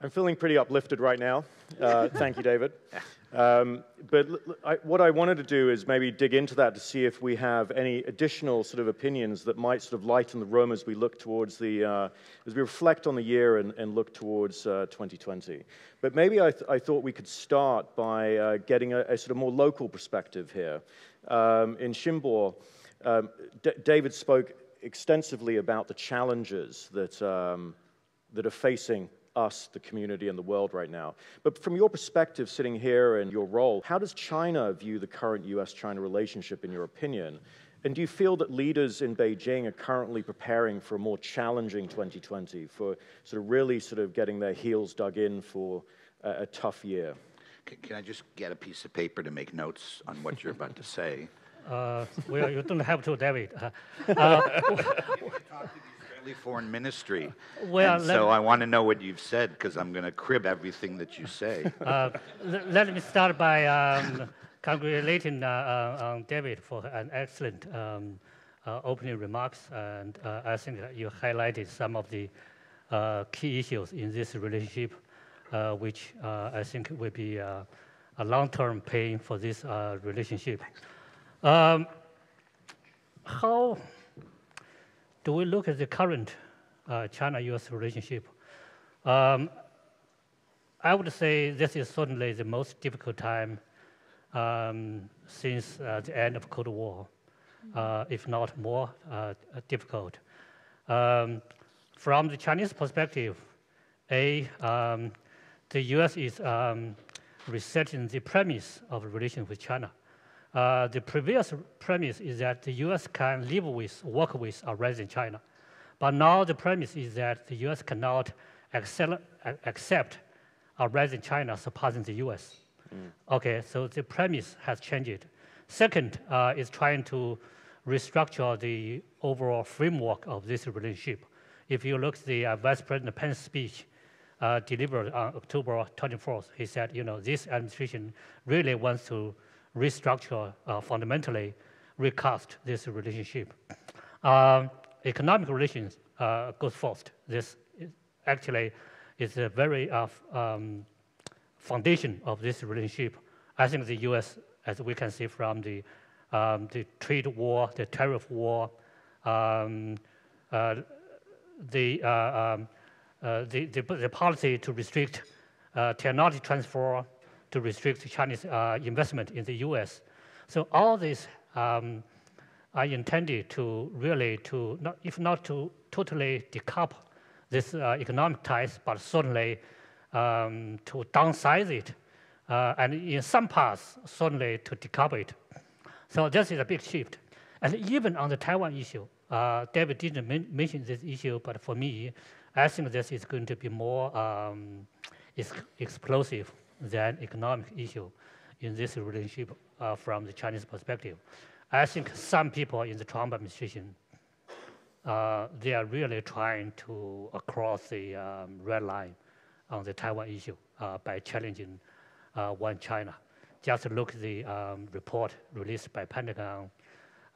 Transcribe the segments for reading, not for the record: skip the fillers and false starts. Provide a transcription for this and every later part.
I'm feeling pretty uplifted right now. Thank you, David. What I wanted to do is maybe dig into that to see if we have any additional sort of opinions that might sort of lighten the room as we look towards the, as we reflect on the year and look towards 2020. But maybe I thought we could start by getting a sort of more local perspective here. In Xinbo, David spoke extensively about the challenges that, that are facing us, the community, and the world right now. But from your perspective, sitting here and your role, how does China view the current U.S.-China relationship, in your opinion? And do you feel that leaders in Beijing are currently preparing for a more challenging 2020, for sort of really sort of getting their heels dug in for a tough year? Can I just get a piece of paper to make notes on what you're about to say? Well, you don't have to, David. Foreign Ministry. Well, so I want to know what you've said, because I'm going to crib everything that you say. Let me start by congratulating David for an excellent opening remarks, and I think that you highlighted some of the key issues in this relationship, which I think will be a long-term pain for this relationship. How do we look at the current China-U.S. relationship? I would say this is certainly the most difficult time since the end of Cold War, if not more difficult. From the Chinese perspective, the U.S. is resetting the premise of relations with China. The previous premise is that the U.S. can live with, work with, or rise in China. But now the premise is that the U.S. cannot accept a rise in China surpassing the U.S. Okay, so the premise has changed. Second is trying to restructure the overall framework of this relationship. If you look at the Vice President Pence's speech delivered on October 24th, he said, you know, this administration really wants to restructure, fundamentally recast this relationship. Economic relations goes first. This actually is the very foundation of this relationship. I think the U.S., as we can see from the trade war, the tariff war, the policy to restrict technology transfer, to restrict Chinese investment in the U.S. So all these are intended to really to, not, if not to totally decouple this economic ties, but certainly to downsize it, and in some parts, certainly to decouple it. So this is a big shift. And even on the Taiwan issue, David didn't mention this issue, but for me, I think this is going to be more explosive than economic issue in this relationship from the Chinese perspective. I think some people in the Trump administration, they are really trying to cross the red line on the Taiwan issue by challenging One China. Just look at the report released by Pentagon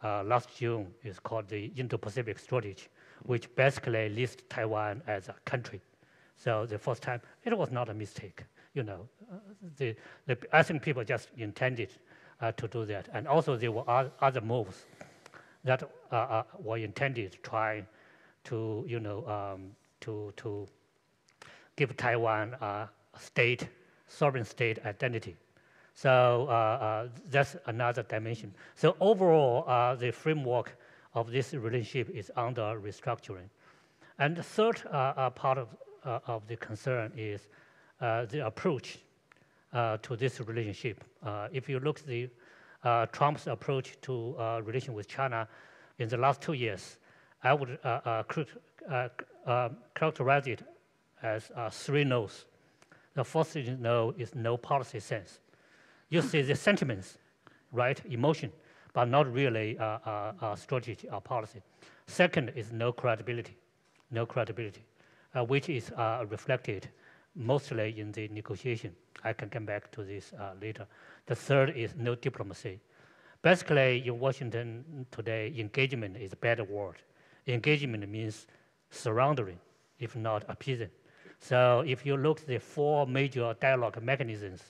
last June. It's called the Indo-Pacific Strategy, which basically lists Taiwan as a country. So the first time, it was not a mistake. You know, I think people just intended to do that. And also there were other moves that were intended to try to, you know, to give Taiwan a state, sovereign state identity. So that's another dimension. So overall, the framework of this relationship is under restructuring. And the third part of the concern is the approach to this relationship. If you look at the Trump's approach to relation with China in the last 2 years, I would characterize it as 3 no's. The first no is no policy sense. You see the sentiments, right, emotion, but not really a strategy or policy. Second is no credibility, which is reflected mostly in the negotiation. I can come back to this later. The third is no diplomacy. Basically, in Washington today, engagement is a better word. Engagement means surrendering, if not appeasing. So if you look at the 4 major dialogue mechanisms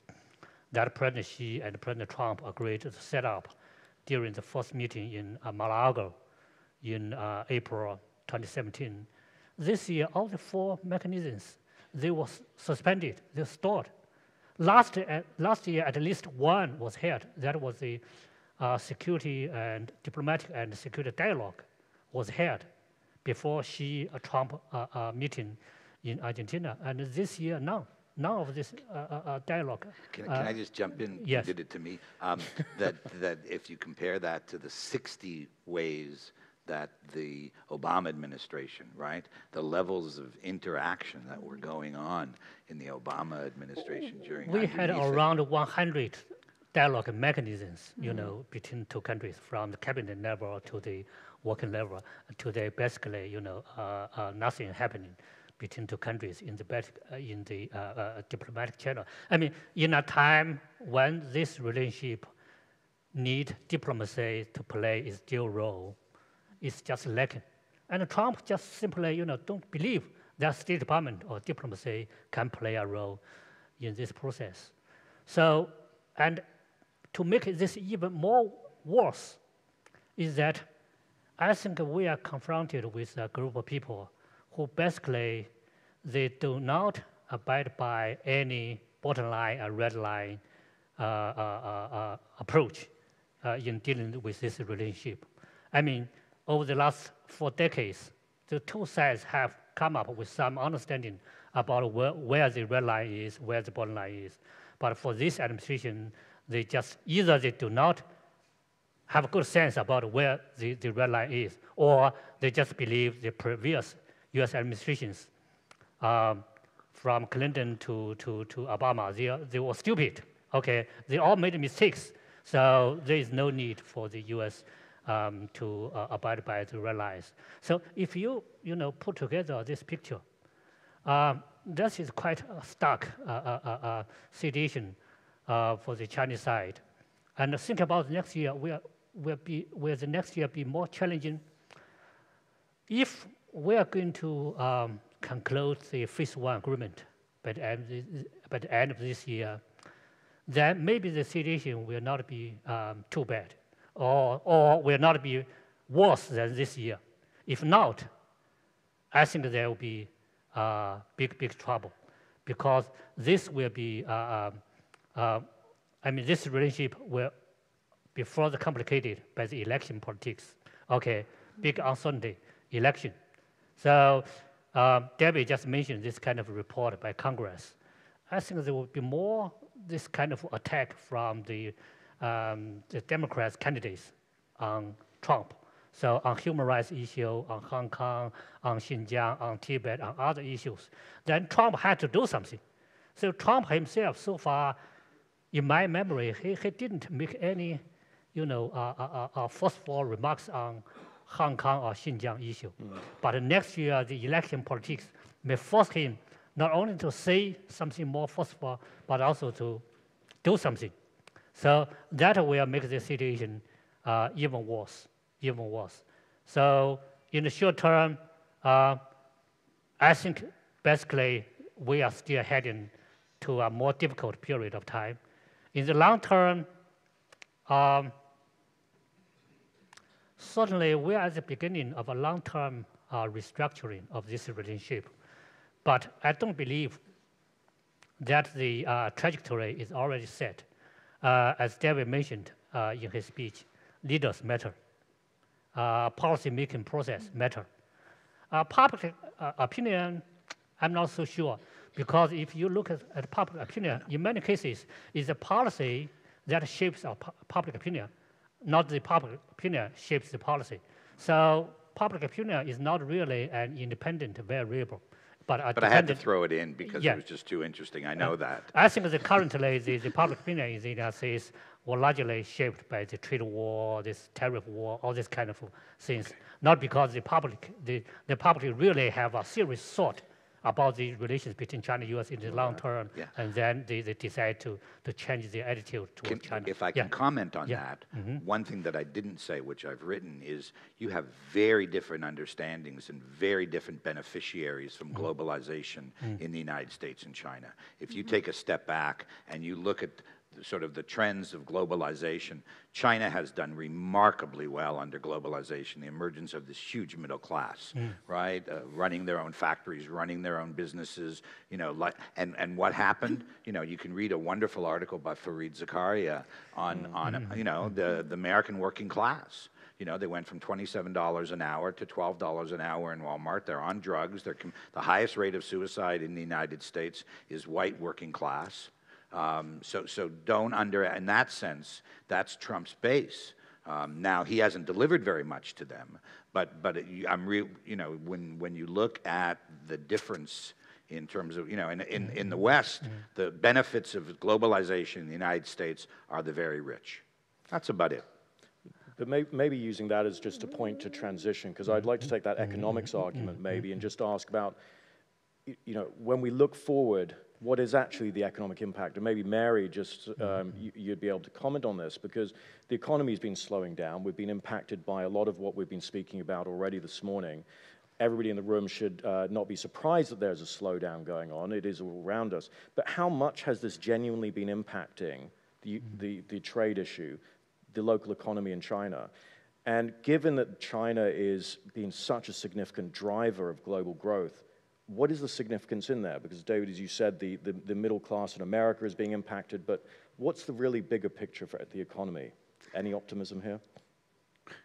that President Xi and President Trump agreed to set up during the first meeting in Mar-a-Lago in April 2017, this year all the 4 mechanisms, they were suspended, they stopped. Last year, at least one was held. That was the security and diplomatic and security dialogue was held before Xi-Trump meeting in Argentina. And this year, none of this dialogue. Can I just jump in? Yes. You did it to me. That if you compare that to the 60 ways that the Obama administration, right, the levels of interaction that were going on in the Obama administration during we had around 100 dialogue mechanisms, you know, between 2 countries, from the cabinet level to the working level. Today, basically, you know, nothing happening between 2 countries in the diplomatic channel. I mean, in a time when this relationship need diplomacy to play its due role, it's just lacking. And Trump just simply, you know, don't believe that State Department or diplomacy can play a role in this process. So, and to make this even more worse is that I think we are confronted with a group of people who basically, they do not abide by any bottom line or red line approach in dealing with this relationship. I mean, over the last 4 decades, the 2 sides have come up with some understanding about where the red line is, where the bottom line is. But for this administration, they just, either they do not have a good sense about where the red line is, or they just believe the previous US administrations, from Clinton to Obama, they were stupid. Okay, they all made mistakes. So there is no need for the US to abide by the red lines. So if you put together this picture, this is quite a stark situation for the Chinese side. And think about next year, will the next year be more challenging? If we are going to conclude the phase 1 agreement by the end of this year, then maybe the situation will not be too bad, or will not be worse than this year. If not, I think there will be big trouble, because this will be, I mean, this relationship will be further complicated by the election politics. Okay, big uncertainty, election. So Debbie just mentioned this kind of report by Congress. I think there will be more this kind of attack from the Democrats candidates on Trump. So on human rights issue, on Hong Kong, on Xinjiang, on Tibet, on other issues, then Trump had to do something. So Trump himself, so far, in my memory, he didn't make any, forceful remarks on Hong Kong or Xinjiang issue. But next year, the election politics may force him not only to say something more forceful, but also to do something. So that will make the situation even worse. So in the short term, I think basically we are still heading to a more difficult period of time. In the long term, certainly we are at the beginning of a long-term restructuring of this relationship. But I don't believe that the trajectory is already set. As David mentioned in his speech, leaders matter. Policy-making process matter. Public opinion, I'm not so sure, because if you look at public opinion, in many cases, it's the policy that shapes our public opinion, not the public opinion shapes the policy. So public opinion is not really an independent variable. But I had to throw it in because it was just too interesting. I know that. I think that currently the public opinion in the United States were largely shaped by the trade war, this tariff war, all these kind of things. Okay. Not because the public really have a serious thought about the relations between China and U.S. in the long term, yeah. and then they decide to change their attitude towards China. If I can comment on that, one thing that I didn't say, which I've written, is you have very different understandings and very different beneficiaries from globalization in the United States and China. If you take a step back and you look at sort of the trends of globalization, China has done remarkably well under globalization, the emergence of this huge middle class, right? Running their own factories, running their own businesses, you know, and what happened? You know, you can read a wonderful article by Fareed Zakaria on you know, the American working class. You know, they went from $27 an hour to $12 an hour in Walmart. They're on drugs. The highest rate of suicide in the United States is white working class. So don't in that sense, that's Trump's base. Now, he hasn't delivered very much to them, but you know, when you look at the difference in terms of, you know, in the West, the benefits of globalization in the United States are the very rich. That's about it. But maybe using that as just a point to transition, because I'd like to take that economics argument maybe and just ask about, you know, when we look forward, what is actually the economic impact? And maybe Mary, just you'd be able to comment on this, because the economy's been slowing down. We've been impacted by a lot of what we've been speaking about already this morning. Everybody in the room should not be surprised that there's a slowdown going on. It is all around us. But how much has this genuinely been impacting the trade issue, the local economy in China? And given that China is being such a significant driver of global growth, what is the significance in there? Because, David, as you said, the middle class in America is being impacted, but what's the really bigger picture for the economy? Any optimism here?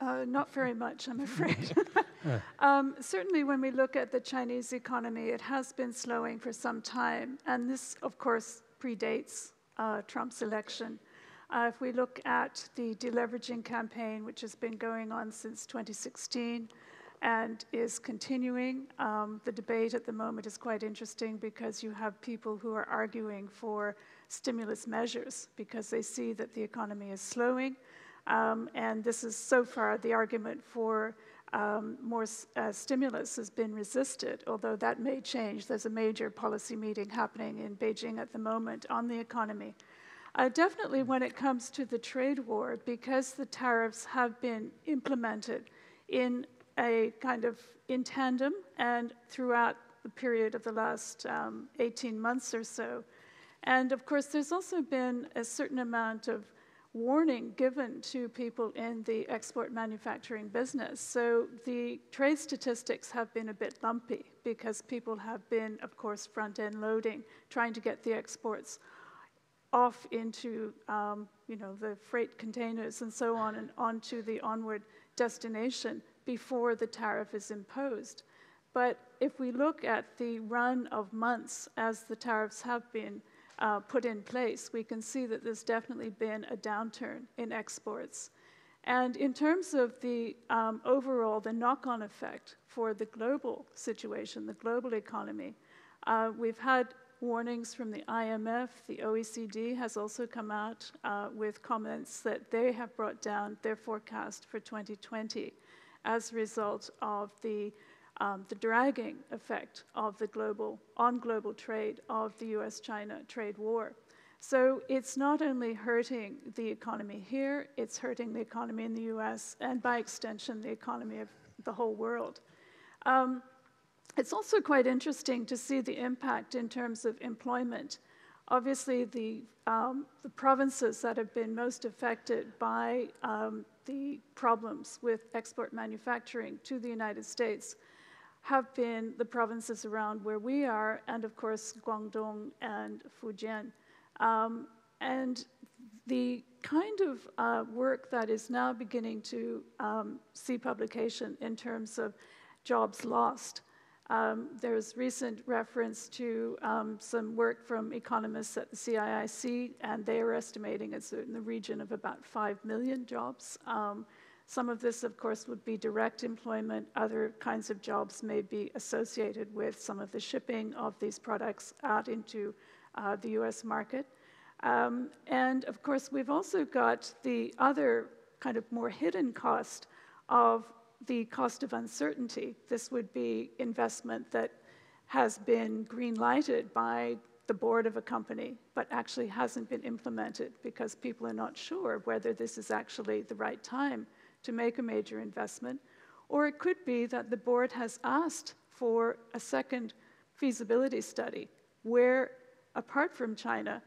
Not very much, I'm afraid. Certainly when we look at the Chinese economy, it has been slowing for some time, and this, of course, predates Trump's election. If we look at the deleveraging campaign, which has been going on since 2016, and is continuing. The debate at the moment is quite interesting because you have people who are arguing for stimulus measures because they see that the economy is slowing. And this is so far the argument for more stimulus has been resisted, although that may change. There's a major policy meeting happening in Beijing at the moment on the economy. Definitely when it comes to the trade war, because the tariffs have been implemented in a kind of in tandem and throughout the period of the last 18 months or so. And of course, there's also been a certain amount of warning given to people in the export manufacturing business. So the trade statistics have been a bit lumpy because people have been, of course, front-end loading, trying to get the exports off into you know, the freight containers and so on and onto the onward destination before the tariff is imposed. But if we look at the run of months as the tariffs have been put in place, we can see that there's definitely been a downturn in exports. And in terms of the overall, the knock-on effect for the global situation, the global economy, we've had warnings from the IMF. The OECD has also come out with comments that they have brought down their forecast for 2020 as a result of the dragging effect of the global trade of the U.S. China trade war. So it's not only hurting the economy here, it's hurting the economy in the U.S. and by extension the economy of the whole world. It's also quite interesting to see the impact in terms of employment. Obviously, the provinces that have been most affected by the problems with export manufacturing to the United States have been the provinces around where we are, and of course, Guangdong and Fudan. And the kind of work that is now beginning to see publication in terms of jobs lost. There's recent reference to some work from economists at the CIIC, and they are estimating it's in the region of about 5 million jobs. Some of this, of course, would be direct employment. Other kinds of jobs may be associated with some of the shipping of these products out into the US market. And of course, we've also got the other kind of more hidden cost of the cost of uncertainty. This would be investment that has been green-lighted by the board of a company, but actually hasn't been implemented because people are not sure whether this is actually the right time to make a major investment. Or it could be that the board has asked for a second feasibility study where, apart from China,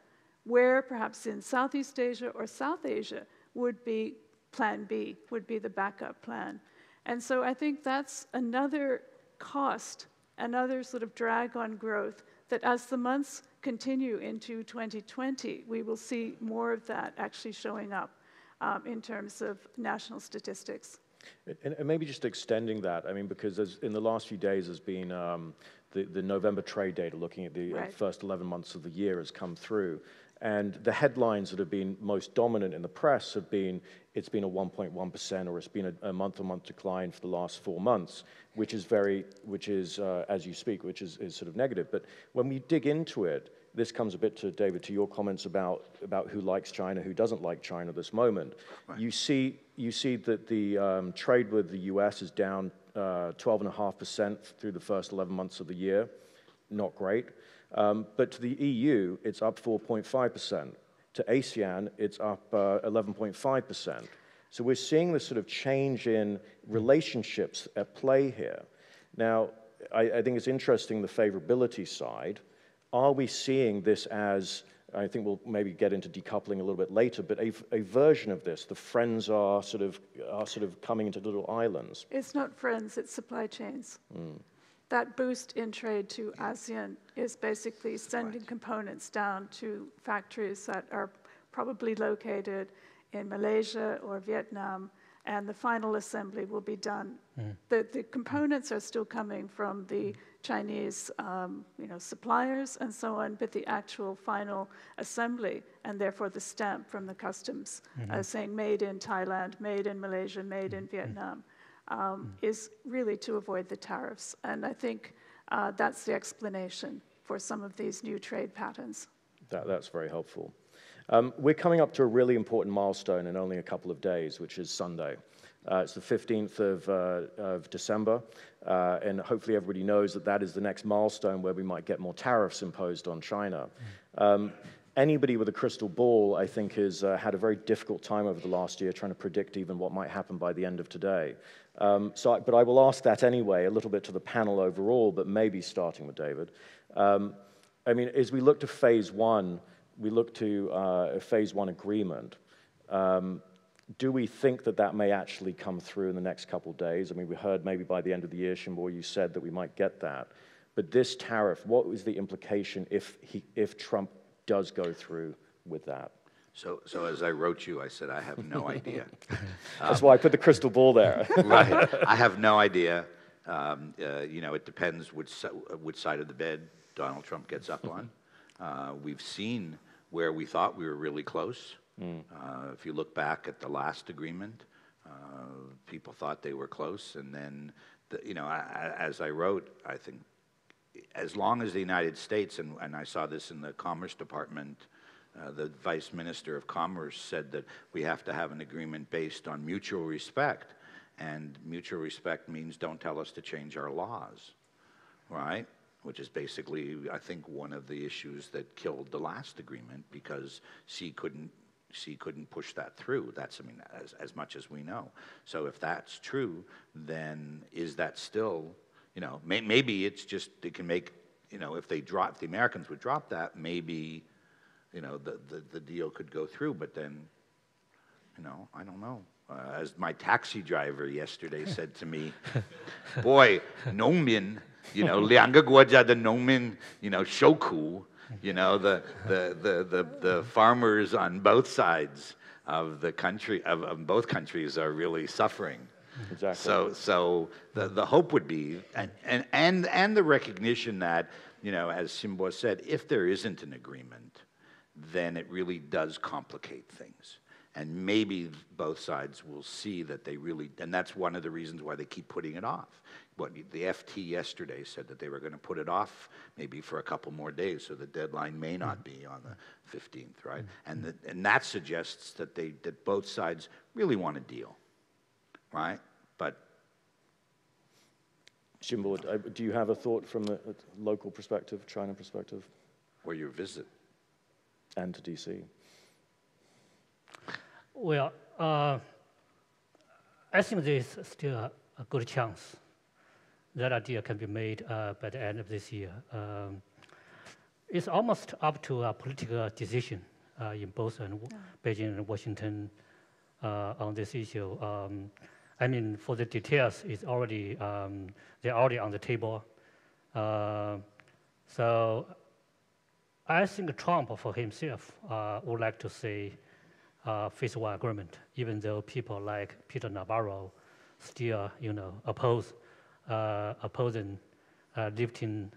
where perhaps in Southeast Asia or South Asia would be plan B, would be the backup plan. And so I think that's another cost, another sort of drag on growth, that as the months continue into 2020, we will see more of that actually showing up in terms of national statistics. And maybe just extending that, I mean, because in the last few days there's been the November trade data looking at the first 11 months of the year has come through. And the headlines that have been most dominant in the press have been, it's been a 1.1% or it's been a month-on-month decline for the last 4 months, which is as you speak, which is sort of negative. But when we dig into it, this comes a bit to, David, to your comments about who likes China, who doesn't like China at this moment. Right. You see that the trade with the U.S. is down 12.5% through the first 11 months of the year. Not great. But to the EU, it's up 4.5%. To ASEAN, it's up 11.5%. So we're seeing this sort of change in relationships at play here. Now, I think it's interesting, the favorability side. Are we seeing this as, I think we'll maybe get into decoupling a little bit later, but a version of this, the friends are sort of coming into little islands? It's not friends, it's supply chains. That boost in trade to ASEAN is basically sending components down to factories that are probably located in Malaysia or Vietnam, and the final assembly will be done. The components are still coming from the Chinese suppliers and so on, but the actual final assembly, and therefore the stamp from the customs saying made in Thailand, made in Malaysia, made in Vietnam, is really to avoid the tariffs. And I think that's the explanation for some of these new trade patterns. That's very helpful. We're coming up to a really important milestone in only a couple of days, which is Sunday. It's the 15th of December, and hopefully everybody knows that that is the next milestone where we might get more tariffs imposed on China. Anybody with a crystal ball, I think, has had a very difficult time over the last year trying to predict even what might happen by the end of today. But I will ask that anyway, a little bit to the panel overall, but maybe starting with David. I mean, as we look to phase one, we look to a phase one agreement. Do we think that that may actually come through in the next couple of days? I mean, we heard maybe by the end of the year, Xinbo, you said that we might get that. But this tariff, what was the implication if Trump does go through with that? So as I wrote you, I said, I have no idea. That's why I put the crystal ball there. Right. I have no idea. It depends which side of the bed Donald Trump gets up on. We've seen where we thought we were really close. If you look back at the last agreement, people thought they were close. And then, as I wrote, I think as long as the United States, and I saw this in the Commerce Department, the Vice Minister of Commerce said that we have to have an agreement based on mutual respect. And mutual respect means don't tell us to change our laws, right? Which is basically, I think, one of the issues that killed the last agreement, because she couldn't push that through. That's, I mean, as much as we know. So if that's true, then is that still, maybe it's just, it can make, if the Americans would drop that, maybe, the deal could go through. But then, I don't know. As my taxi driver yesterday said to me, boy, 农民, 两个国家的农民, 受苦, the farmers on both sides of the country, of both countries, are really suffering. Exactly. So the hope would be, and the recognition that, as Xinbo said, if there isn't an agreement, then it really does complicate things. And maybe both sides will see that they really, and that's one of the reasons why they keep putting it off. What the FT yesterday said that they were going to put it off maybe for a couple more days, so the deadline may not be on the 15th, right? And that suggests that that both sides really want a deal, right? But Xinbo, do you have a thought from the local perspective, China perspective? Or your visit? And to DC? Well, I think there's still a good chance that idea can be made by the end of this year. It's almost up to a political decision in both Beijing and Washington on this issue. I mean, for the details, it's already they're already on the table. So I think Trump, for himself, would like to see phase one agreement, even though people like Peter Navarro still, opposing lifting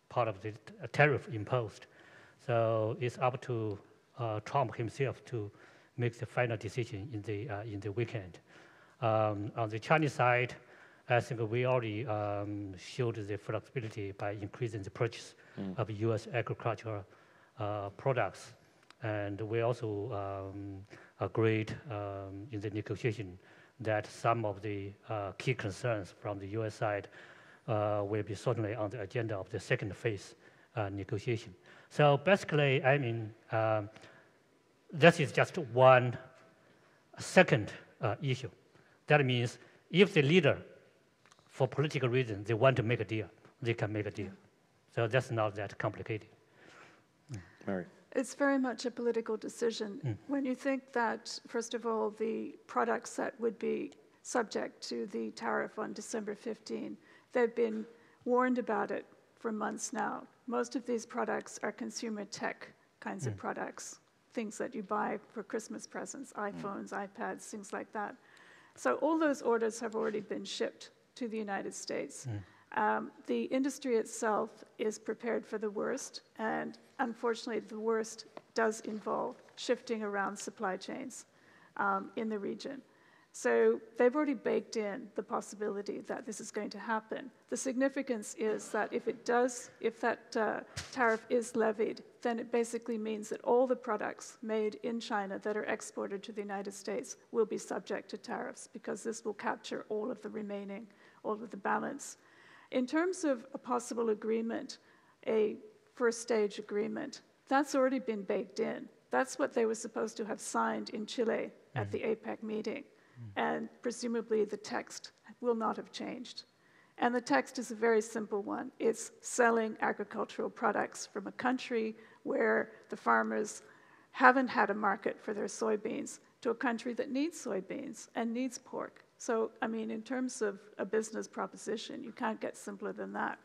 part of the tariff imposed. So it's up to Trump himself to make the final decision in the weekend. On the Chinese side, I think we already showed the flexibility by increasing the purchase of U.S. agricultural products. And we also agreed in the negotiation that some of the key concerns from the U.S. side will be certainly on the agenda of the second phase negotiation. So basically, I mean, this is just one second issue. That means if the leader, for political reasons, they want to make a deal, they can make a deal. So that's not that complicated. Mary. It's very much a political decision. When you think that, first of all, the products that would be subject to the tariff on December 15, they've been warned about it for months now. Most of these products are consumer tech kinds of products, things that you buy for Christmas presents, iPhones, iPads, things like that. So all those orders have already been shipped to the United States. The industry itself is prepared for the worst, and unfortunately, the worst does involve shifting around supply chains in the region. So they've already baked in the possibility that this is going to happen. The significance is that if that tariff is levied, then it basically means that all the products made in China that are exported to the United States will be subject to tariffs, because this will capture all of the remaining, all of the balance. In terms of a possible agreement, a first stage agreement, that's already been baked in. That's what they were supposed to have signed in Chile at the APEC meeting. And presumably the text will not have changed. And the text is a very simple one. It's selling agricultural products from a country where the farmers haven't had a market for their soybeans to a country that needs soybeans and needs pork. So, I mean, in terms of a business proposition, you can't get simpler than that.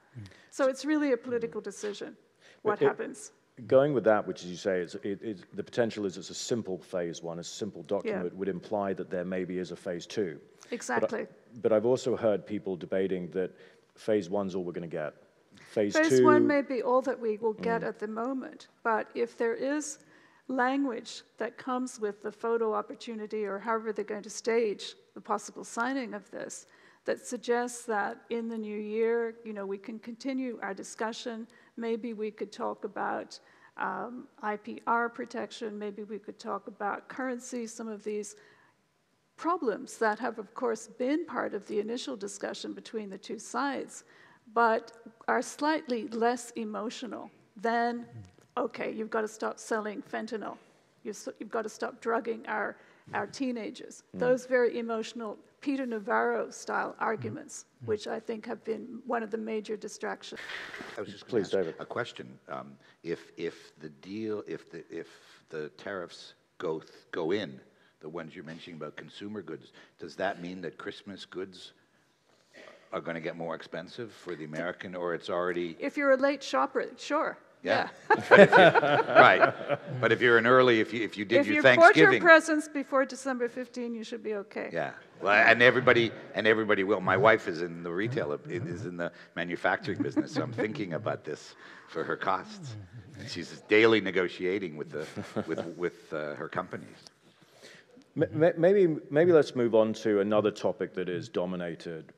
So it's really a political decision, what happens. Going with that, which, as you say, the potential is it's a simple phase one, a simple document would imply that there maybe is a phase two. Exactly. But I've also heard people debating that phase one's all we're going to get. Phase two, one may be all that we will get at the moment, but if there is language that comes with the photo opportunity, or however they're going to stage the possible signing of this, that suggests that in the new year, we can continue our discussion. Maybe we could talk about IPR protection. Maybe we could talk about currency, some of these problems that have, of course, been part of the initial discussion between the two sides, but are slightly less emotional than, okay, you've got to stop selling fentanyl. You've got to stop drugging our teenagers. Those very emotional Peter Navarro-style arguments, which I think have been one of the major distractions. I was just going to ask a question. If the tariffs go in, the ones you're mentioning about consumer goods, does that mean that Christmas goods are going to get more expensive for the American, or it's already? If you're a late shopper, sure. Yeah. Right. But if you're an early, if you did your Thanksgiving. If you bought your presents before December 15, you should be okay. Yeah. Well, and everybody will. My wife is in the retail, is in the manufacturing business, so I'm thinking about this for her costs. And she's daily negotiating with her companies. Maybe let's move on to another topic that is dominated.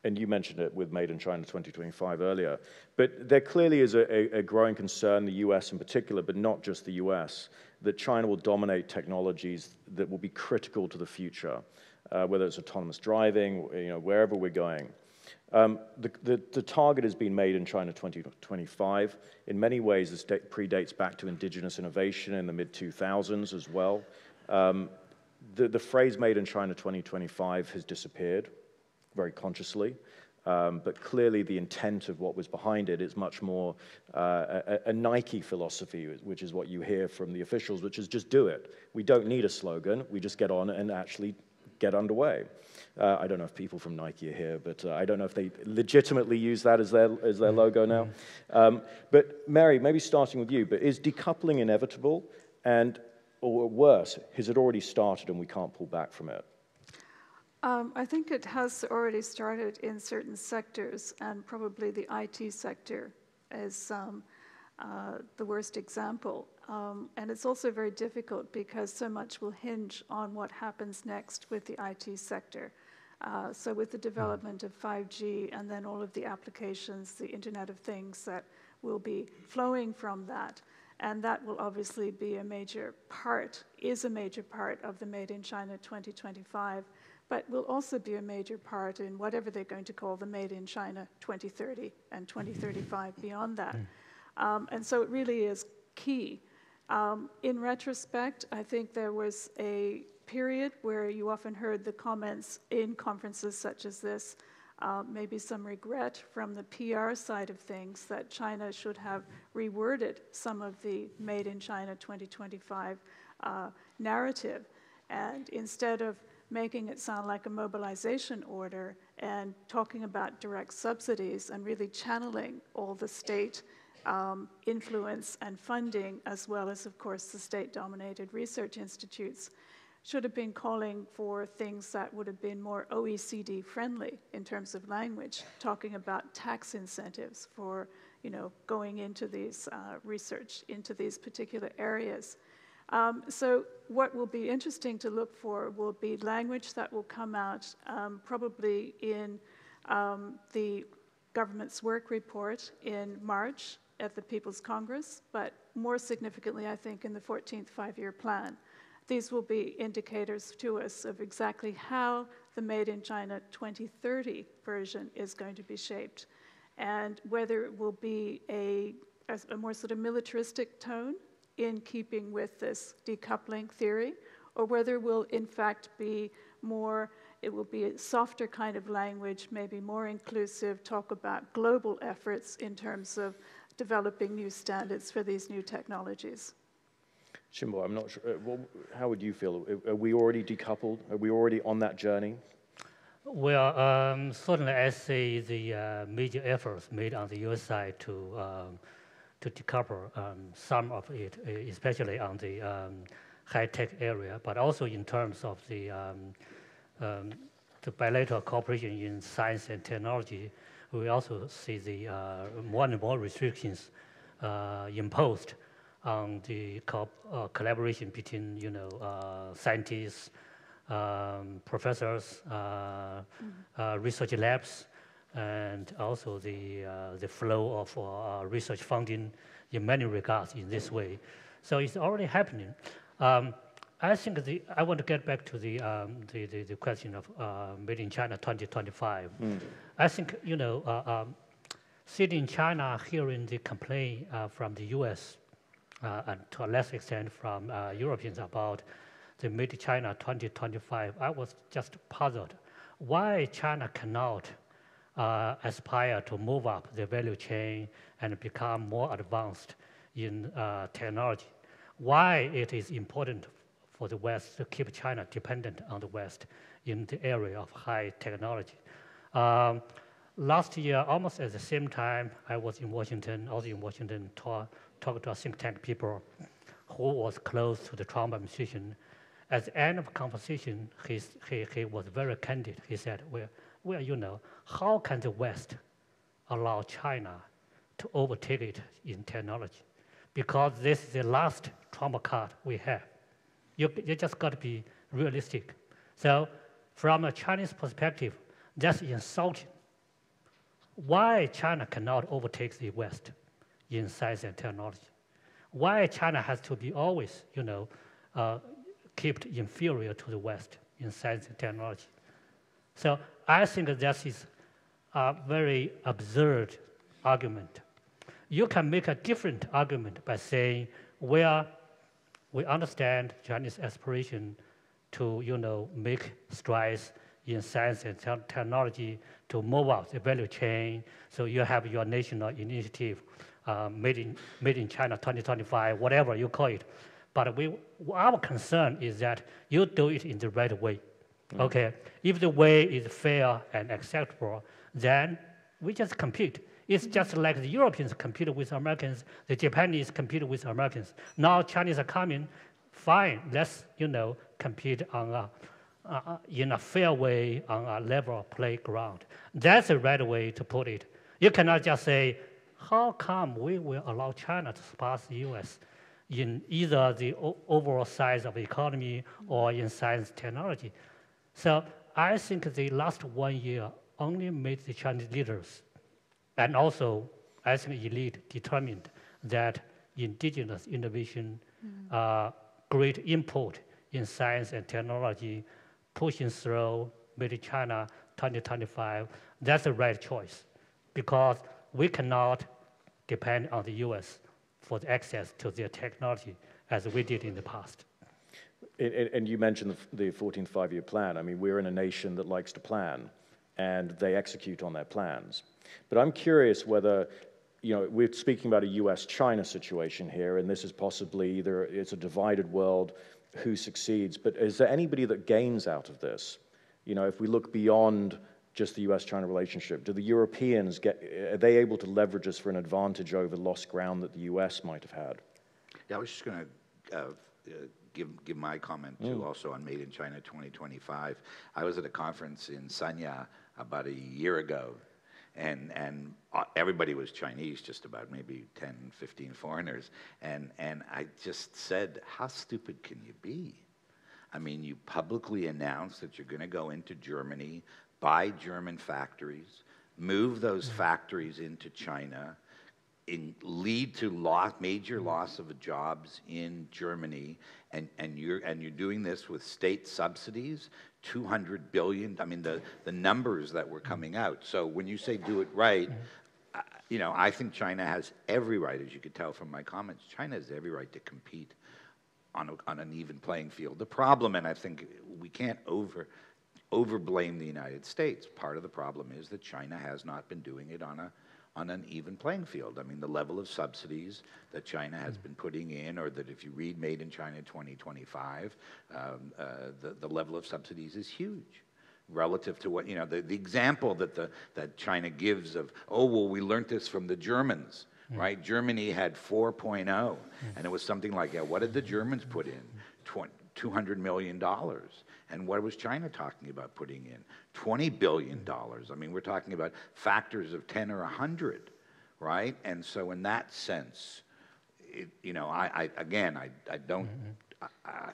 And you mentioned it with Made in China 2025 earlier. But there clearly is a growing concern, the US in particular, but not just the US, that China will dominate technologies that will be critical to the future. whether it's autonomous driving, wherever we're going. The target has been made in China 2025. In many ways, this predates back to indigenous innovation in the mid-2000s as well. The phrase made in China 2025 has disappeared very consciously. But clearly the intent of what was behind it is much more a Nike philosophy, which is what you hear from the officials, which is just do it. We don't need a slogan. We just get on and actually get underway. I don't know if people from Nike are here, but I don't know if they legitimately use that as their logo now. But Mary, maybe starting with you, but is decoupling inevitable? Or worse, has it already started and we can't pull back from it? I think it has already started in certain sectors, and probably the IT sector is the worst example. And it's also very difficult because so much will hinge on what happens next with the IT sector. So with the development of 5G and then all of the applications, the Internet of Things that will be flowing from that, and that will obviously be a major part, is a major part of the Made in China 2025, but will also be a major part in whatever they're going to call the Made in China 2030 and 2035 beyond that. And so it really is key. In retrospect, I think there was a period where you often heard the comments in conferences such as this, maybe some regret from the PR side of things that China should have reworded some of the Made in China 2025 narrative. And instead of making it sound like a mobilization order and talking about direct subsidies and really channeling all the state influence and funding, as well as, of course, the state-dominated research institutes, should have been calling for things that would have been more OECD-friendly in terms of language, talking about tax incentives for, going into these research, into these particular areas. So what will be interesting to look for will be language that will come out probably in the government's work report in March at the People's Congress, but more significantly, I think, in the 14th five-year plan. These will be indicators to us of exactly how the Made in China 2030 version is going to be shaped, and whether it will be a more sort of militaristic tone in keeping with this decoupling theory, or whether it will in fact be more, it will be a softer kind of language, maybe more inclusive, talk about global efforts in terms of developing new standards for these new technologies. Xinbo, I'm not sure, how would you feel? Are we already decoupled? Are we already on that journey? Well, certainly I see the major efforts made on the US side to decouple some of it, especially on the high-tech area, but also in terms of the bilateral cooperation in science and technology. We also see the more and more restrictions imposed on the collaboration between, scientists, professors, research labs, and also the flow of research funding in many regards in this way. So it's already happening. I think I want to get back to the question of Made in China 2025. I think, sitting in China, hearing the complaint from the US and to a less extent from Europeans about the Made in China 2025, I was just puzzled. Why China cannot aspire to move up the value chain and become more advanced in technology? Why it is important for the West to keep China dependent on the West in the area of high technology. Last year, almost at the same time, I was in Washington, talked to think tank people who was close to the Trump administration. At the end of the conversation, he was very candid. He said, well, how can the West allow China to overtake it in technology? Because this is the last Trump card we have. You just got to be realistic. So from a Chinese perspective, that's insulting. Why China cannot overtake the West in science and technology? Why China has to be always, kept inferior to the West? in science and technology. So I think that is a very absurd argument. You can make a different argument by saying, well, we understand Chinese aspiration to, make strides in science and technology to move out the value chain. So you have your national initiative, made in China 2025, whatever you call it. But our concern is that you do it in the right way. Okay, if the way is fair and acceptable, then we just compete. It's just like the Europeans compete with Americans, the Japanese compete with Americans. Now Chinese are coming, fine, let's compete on in a fair way on a level playground. That's the right way to put it. You cannot just say, how come we will allow China to surpass the US in either the overall size of the economy or in science technology? So I think the last 1 year only made the Chinese leaders, and also I think elite, determined that indigenous innovation, great input in science and technology, pushing through Made in China 2025, that's the right choice, because we cannot depend on the US for the access to their technology as we did in the past. And you mentioned the 14th five-year plan. I mean, we're in a nation that likes to plan, and they execute on their plans. But I'm curious whether, we're speaking about a U.S. China situation here, and this is possibly either it's a divided world, who succeeds, but is there anybody that gains out of this? If we look beyond just the U.S. China relationship, do the Europeans are they able to leverage us for an advantage over lost ground that the U.S. might have had? Yeah, I was just going to give my comment too, also on Made in China 2025. I was at a conference in Sanya about a year ago, and everybody was Chinese, just about, maybe 10, 15 foreigners, and I just said, how stupid can you be? I mean, you publicly announced that you're going to go into Germany, buy German factories, move those factories into China, lead to major loss of jobs in Germany, and you're doing this with state subsidies, 200 billion. I mean, the numbers that were coming out. So when you say do it right, I think China has every right, as you could tell from my comments, China has every right to compete on an even playing field. The problem, and I think we can't over blame the United States. Part of the problem is that China has not been doing it on an even playing field. I mean, the level of subsidies that China has been putting in, or that if you read Made in China 2025, the level of subsidies is huge relative to what, the example that China gives of, oh, well, we learned this from the Germans, right? Germany had 4.0, and it was something like, what did the Germans put in? $200 million. And what was China talking about putting in? $20 billion. I mean, we're talking about factors of 10 or 100, right? And so in that sense, I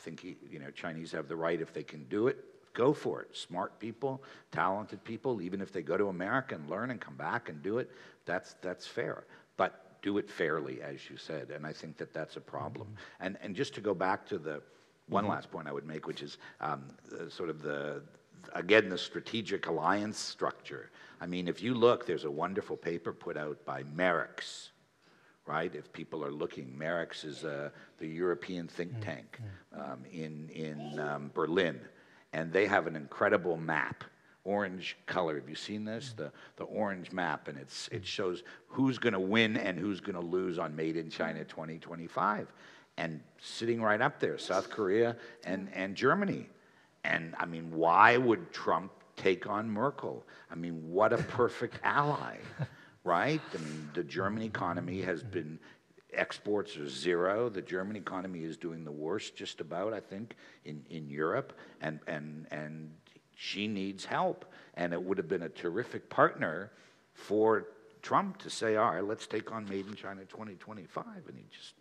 think, Chinese have the right, if they can do it, go for it. Smart people, talented people, even if they go to America and learn and come back and do it, that's fair. But do it fairly, as you said, and I think that's a problem. And just to go back to the one last point I would make, which is sort of the strategic alliance structure. I mean, if you look, there's a wonderful paper put out by Merix, right? If people are looking, Merix is the European think tank in Berlin, and they have an incredible map, orange color. Have you seen this? The orange map, and it shows who's going to win and who's going to lose on Made in China 2025. And sitting right up there, South Korea and Germany. And I mean, why would Trump take on Merkel? I mean, what a perfect ally, right? I mean, the German economy has been, exports are zero. The German economy is doing the worst, just about, I think, in Europe. And she needs help. And it would have been a terrific partner for Trump to say, all right, let's take on Made in China 2025. And he just...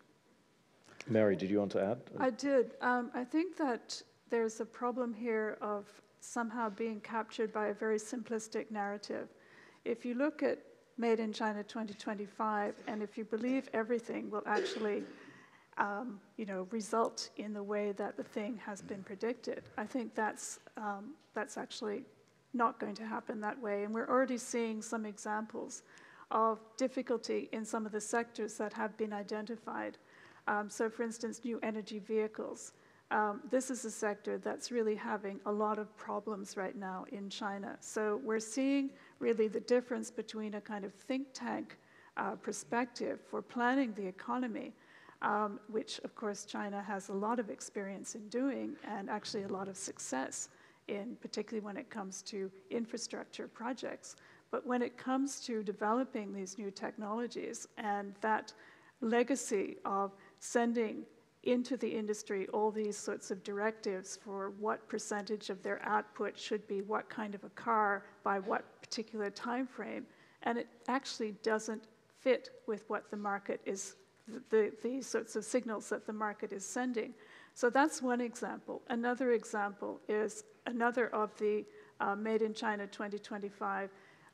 Mary, did you want to add? I did. I think that there's a problem here of somehow being captured by a very simplistic narrative. If you look at Made in China 2025, and if you believe everything will actually result in the way that the thing has been predicted. I think that's actually not going to happen that way. And we're already seeing some examples of difficulty in some of the sectors that have been identified. So for instance, new energy vehicles. This is a sector that's really having a lot of problems right now in China. So we're seeing really the difference between a kind of think tank perspective for planning the economy, which of course China has a lot of experience in doing and actually a lot of success in, particularly when it comes to infrastructure projects. But when it comes to developing these new technologies and that legacy of sending into the industry all these sorts of directives for what percentage of their output should be what kind of a car by what particular time frame, and it actually doesn't fit with what the market is, the sorts of signals that the market is sending. So that's one example. Another example is another of the Made in China 2025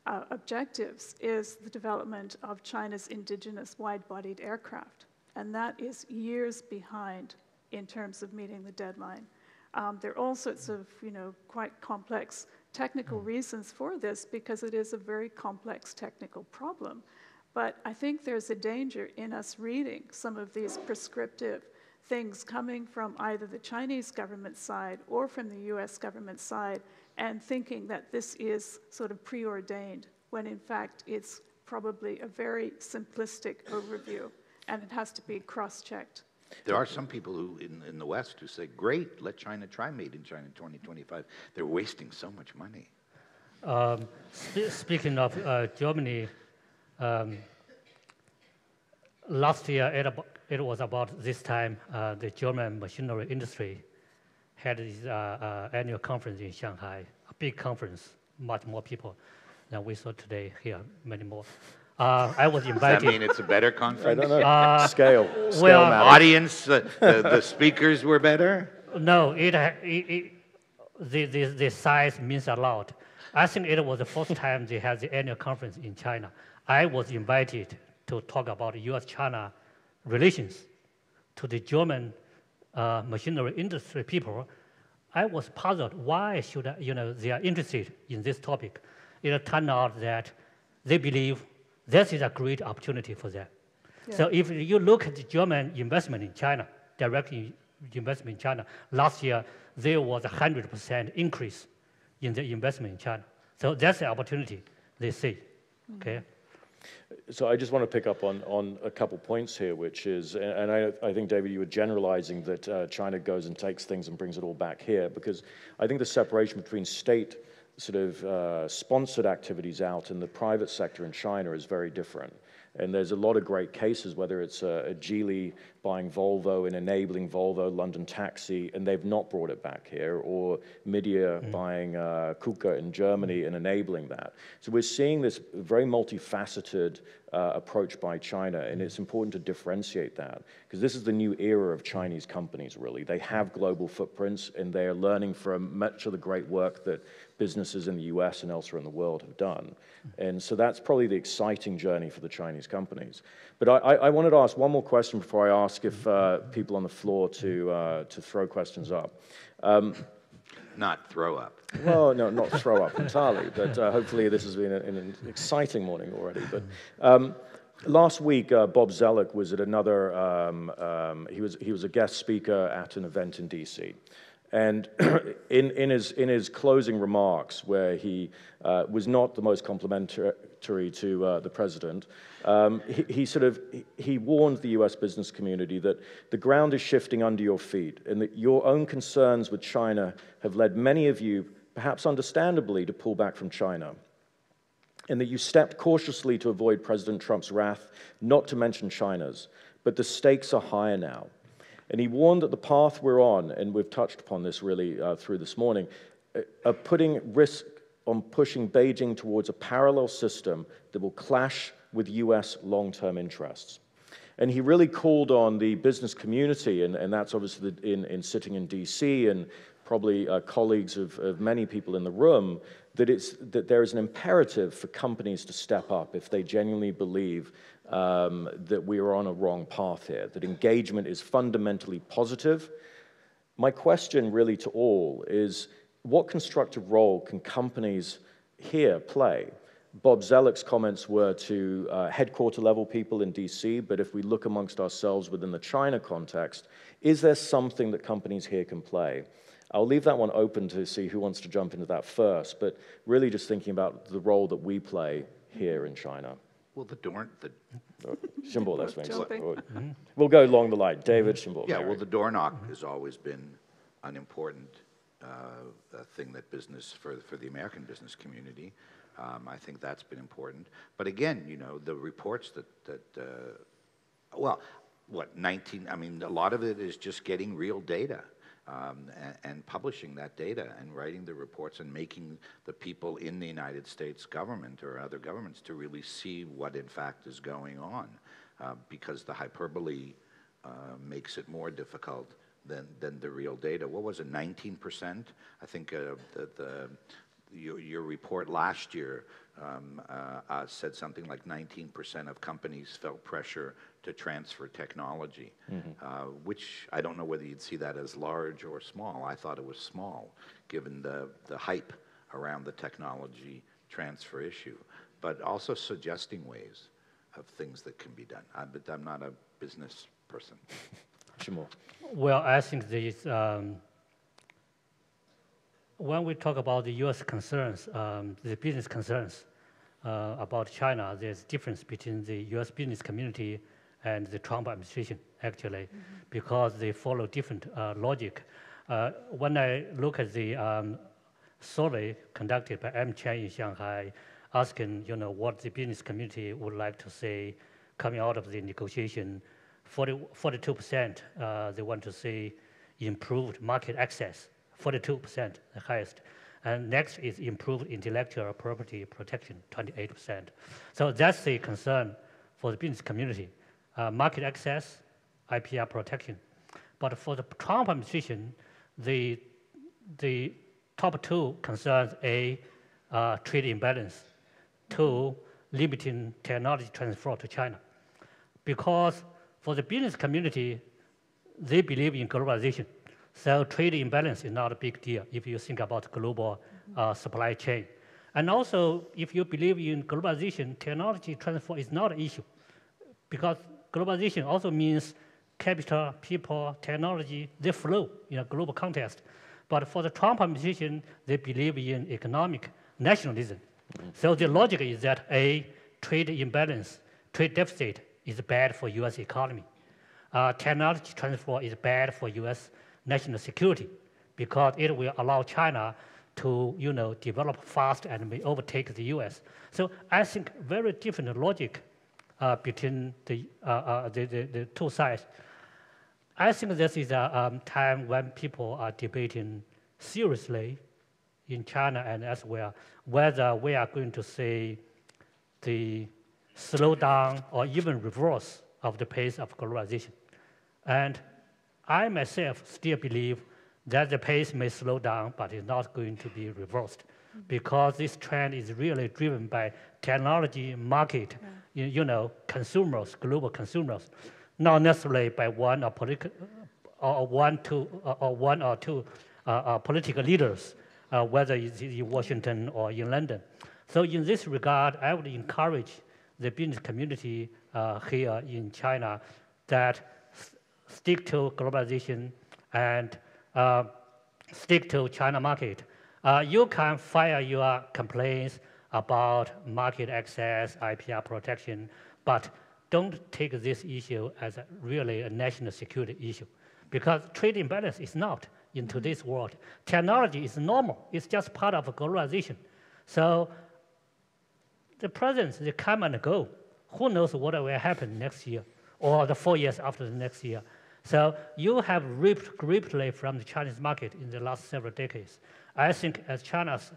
objectives is the development of China's indigenous wide-bodied aircraft. And that is years behind in terms of meeting the deadline. There are all sorts of, quite complex technical reasons for this because it is a very complex technical problem. But I think there's a danger in us reading some of these prescriptive things coming from either the Chinese government side or from the U.S. government side and thinking that this is sort of preordained, when in fact it's probably a very simplistic overview. And it has to be cross-checked. There are some people who, in the West, who say, great, let China try Made in China 2025. They're wasting so much money. Speaking of Germany, last year, it was about this time, the German machinery industry had this annual conference in Shanghai, a big conference, much more people than we saw today here, many more. I was invited. Does that mean it's a better conference? I don't know. Scale well, matters. Audience, the speakers were better? No, the size means a lot. I think it was the first time they had the annual conference in China. I was invited to talk about U.S. China relations to the German machinery industry people. I was puzzled. Why should they are interested in this topic? It turned out that they believe this is a great opportunity for them. Yeah. So if you look at the German investment in China, direct investment in China, last year there was a 100% increase in the investment in China. So that's the opportunity they see. Okay. So I just want to pick up on a couple points here, which is, and I think, David, you were generalizing that China goes and takes things and brings it all back here, because I think the separation between state sort of sponsored activities out in the private sector in China is very different. And there's a lot of great cases, whether it's a Geely buying Volvo and enabling Volvo London Taxi, and they've not brought it back here, or Midea buying KUKA in Germany and enabling that. So we're seeing this very multifaceted approach by China, and it's important to differentiate that, because this is the new era of Chinese companies, really. They have global footprints, and they are learning from much of the great work that businesses in the US and elsewhere in the world have done. And so that's probably the exciting journey for the Chinese companies. But I wanted to ask one more question before I ask if people on the floor to throw questions up. Not throw up. Well, no, not throw up entirely, but hopefully this has been an exciting morning already. But last week, Bob Zoellick was at another, he was a guest speaker at an event in DC. And in his closing remarks, where he was not the most complimentary to the president, he warned the U.S. business community that the ground is shifting under your feet, and that your own concerns with China have led many of you, perhaps understandably, to pull back from China, and that you stepped cautiously to avoid President Trump's wrath, not to mention China's. But the stakes are higher now. And he warned that the path we're on, and we've touched upon this really through this morning, are putting risk on pushing Beijing towards a parallel system that will clash with U.S. long-term interests. And he really called on the business community, and that's obviously in sitting in D.C. and probably colleagues of many people in the room, that there is an imperative for companies to step up if they genuinely believe that we are on a wrong path here, that engagement is fundamentally positive. My question really to all is, what constructive role can companies here play? Bob Zellick's comments were to headquarter level people in DC, but if we look amongst ourselves within the China context, is there something that companies here can play? I'll leave that one open to see who wants to jump into that first, but really just thinking about the role that we play here in China. Well, Xinbo, that's maybe. We'll go along the line. David, Xinbo. Yeah, well, the door knock has always been an important thing that for the American business community. I think that's been important. But again, you know, the reports well, what, 19, I mean, a lot of it is just getting real data. And publishing that data and writing the reports and making the people in the United States government or other governments to really see what in fact is going on, because the hyperbole makes it more difficult than the real data. What was it, 19%? I think your report last year said something like 19% of companies felt pressure to transfer technology, which I don't know whether you'd see that as large or small. I thought it was small, given the hype around the technology transfer issue, but also suggesting ways of things that can be done. But I'm not a business person. Well, I think there is, when we talk about the U.S. concerns, the business concerns about China, there's difference between the U.S. business community and the Trump administration, actually, because they follow different logic. When I look at the survey conducted by AmCham in Shanghai, asking, you know, what the business community would like to see coming out of the negotiation, 42% they want to see improved market access, 42%, the highest. And next is improved intellectual property protection, 28%. So that's the concern for the business community. Market access, IPR protection. But for the Trump administration, the top two concerns, A, trade imbalance, 2, limiting technology transfer to China. Because for the business community, they believe in globalization. So trade imbalance is not a big deal if you think about global supply chain. And also, if you believe in globalization, technology transfer is not an issue, because globalization also means capital, people, technology, they flow in a global context. But for the Trump administration, they believe in economic nationalism. So the logic is that A, trade imbalance, trade deficit is bad for US economy. Technology transfer is bad for US national security, because it will allow China to, you know, develop fast and may overtake the US. So I think very different logic between the two sides. I think this is a time when people are debating seriously in China and elsewhere whether we are going to see the slowdown or even reverse of the pace of globalization. And I myself still believe that the pace may slow down, but it's not going to be reversed, because this trend is really driven by technology, market, you know, consumers, global consumers, not necessarily by one or two political leaders, whether it's in Washington or in London. So in this regard, I would encourage the business community here in China that stick to globalization and stick to China market. You can file your complaints about market access, IPR protection, but don't take this issue as really a national security issue, because trade imbalance is not in today's world. Technology is normal. It's just part of globalization. So the presidents, they come and go. Who knows what will happen next year or the 4 years after the next year. So you have reaped greatly from the Chinese market in the last several decades. I think as China's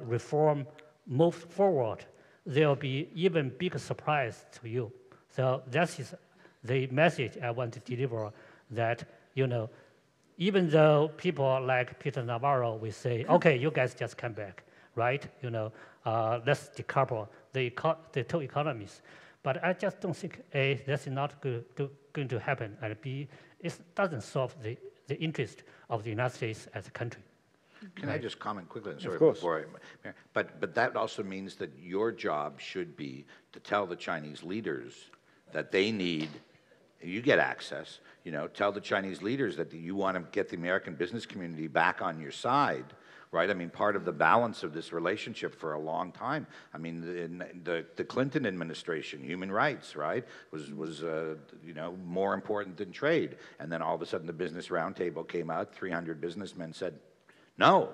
reform moves forward, there will be even bigger surprise to you. So that is the message I want to deliver, that, you know, even though people like Peter Navarro will say, okay, you guys just come back, right? Let's decouple the two economies. But I just don't think, A, that's not going to happen, and B, it doesn't solve the interest of the United States as a country. Can I just comment quickly? Sorry, of course. But that also means that your job should be to tell the Chinese leaders that they need, you get access, tell the Chinese leaders that you want to get the American business community back on your side, right? I mean, part of the balance of this relationship for a long time, I mean, in the Clinton administration, human rights, right, was more important than trade. And then all of a sudden the Business Roundtable came out, 300 businessmen said, no,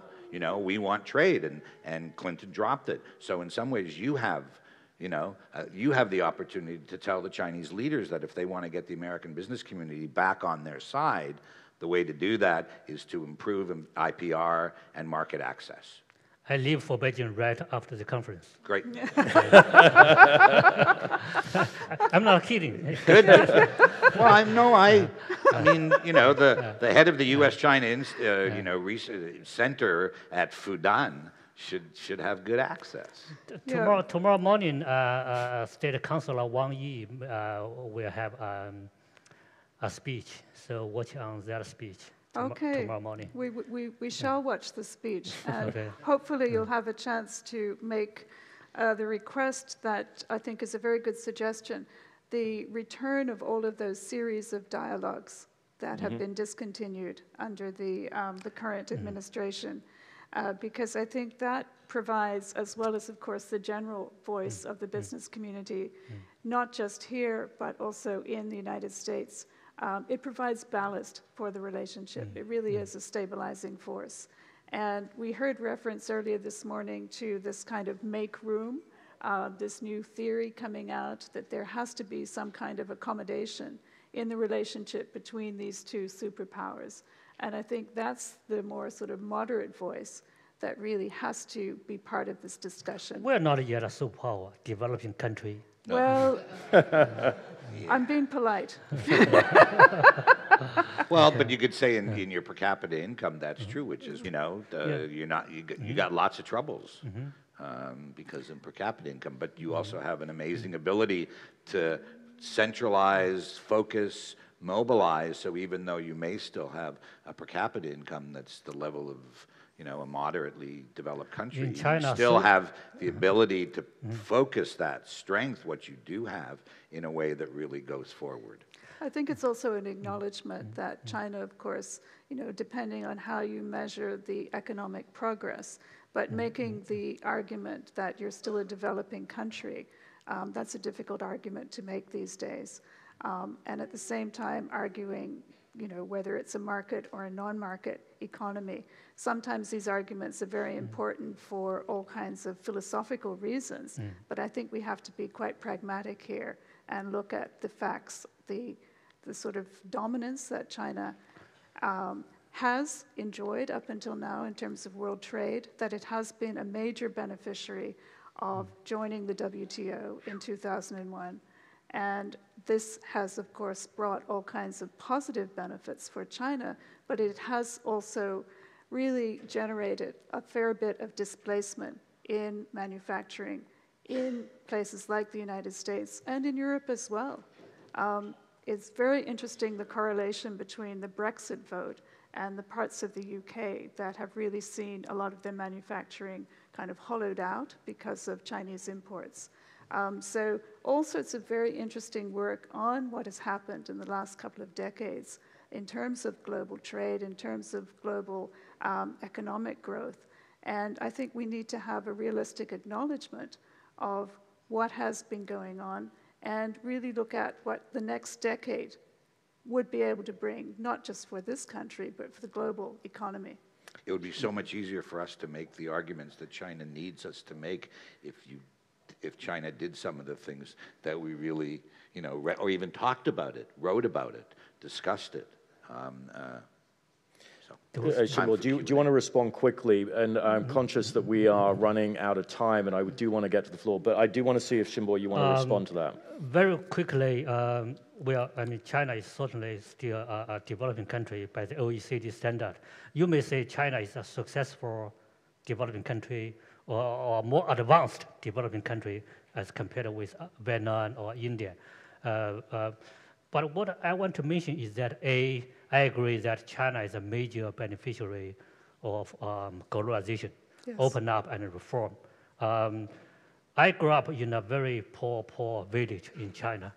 we want trade, and Clinton dropped it. So in some ways you have the opportunity to tell the Chinese leaders that if they want to get the American business community back on their side, the way to do that is to improve IPR and market access. I leave for Beijing right after the conference. Great. I'm not kidding. Good. Well, I mean, the head of the U.S. China Center at Fudan should have good access. Tomorrow morning, State Councilor Wang Yi will have a speech. So watch on that speech. Okay. Tomorrow morning. We shall watch the speech, and okay. hopefully you'll have a chance to make the request that I think is a very good suggestion, the return of all of those series of dialogues that have been discontinued under the current administration, because I think that provides, as well as, of course, the general voice of the business community, not just here, but also in the United States. It provides ballast for the relationship. It really is a stabilizing force. And we heard reference earlier this morning to this kind of make room, this new theory coming out that there has to be some kind of accommodation in the relationship between these two superpowers. And I think that's the more sort of moderate voice that really has to be part of this discussion. We're not yet a superpower, developing country. No. Well, I'm being polite. Well, but you could say in your per capita income, that's true, which is, you got lots of troubles because in per capita income, but you also have an amazing ability to centralize, focus, mobilize. So even though you may still have a per capita income that's the level of a moderately developed country, in China, you still have the ability to focus that strength, what you do have, in a way that really goes forward. I think it's also an acknowledgement that China, of course, depending on how you measure the economic progress, but making the argument that you're still a developing country, that's a difficult argument to make these days. And at the same time arguing, whether it's a market or a non-market economy. Sometimes these arguments are very important for all kinds of philosophical reasons, but I think we have to be quite pragmatic here and look at the facts, the sort of dominance that China has enjoyed up until now in terms of world trade, that it has been a major beneficiary of joining the WTO in 2001. And this has, of course, brought all kinds of positive benefits for China, but it has also really generated a fair bit of displacement in manufacturing in places like the United States and in Europe as well. It's very interesting, the correlation between the Brexit vote and the parts of the UK that have really seen a lot of their manufacturing kind of hollowed out because of Chinese imports. So all sorts of very interesting work on what has happened in the last couple of decades in terms of global trade, in terms of global economic growth. And I think we need to have a realistic acknowledgement of what has been going on and really look at what the next decade would be able to bring, not just for this country, but for the global economy. It would be so much easier for us to make the arguments that China needs us to make if China did some of the things that we really, or even talked about it, wrote about it, discussed it. Xinbo, do you want to respond quickly? And I'm conscious that we are running out of time, and I do want to get to the floor, but I do want to see if, Xinbo, you want to respond to that. Very quickly, China is certainly still a developing country by the OECD standard. You may say China is a successful developing country or more advanced developing country as compared with Vietnam or India. But what I want to mention is that I agree that China is a major beneficiary of globalization, yes. Open up and reform. I grew up in a very poor village in China,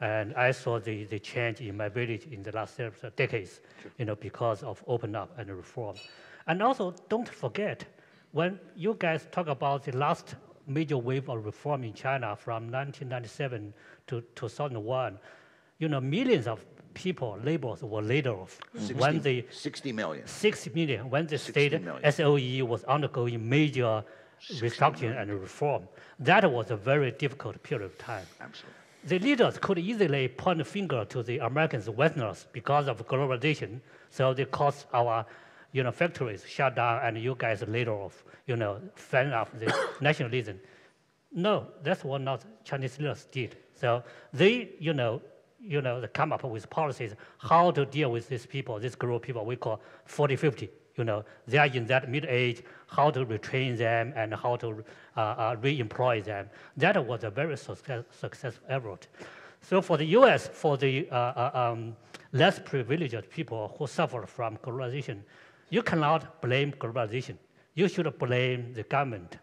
and I saw the change in my village in the last several decades, because of open up and reform. And also, don't forget, when you guys talk about the last major wave of reform in China from 1997 to 2001, millions of people, laborers were laid off. 60 million. 60 million, when the state SOE was undergoing major restructuring and reform. That was a very difficult period of time. Absolutely. The leaders could easily point a finger to the Americans, Westerners, because of globalization, so they caused our factories shut down and you guys laid off, fan up the nationalism. No, that's what not Chinese leaders did. So they, they come up with policies how to deal with these people, this group of people we call 40-50. They are in that mid-age, how to retrain them and how to re-employ them. That was a very successful effort. So for the US, for the less privileged people who suffer from globalization, you cannot blame globalization. You should blame the government,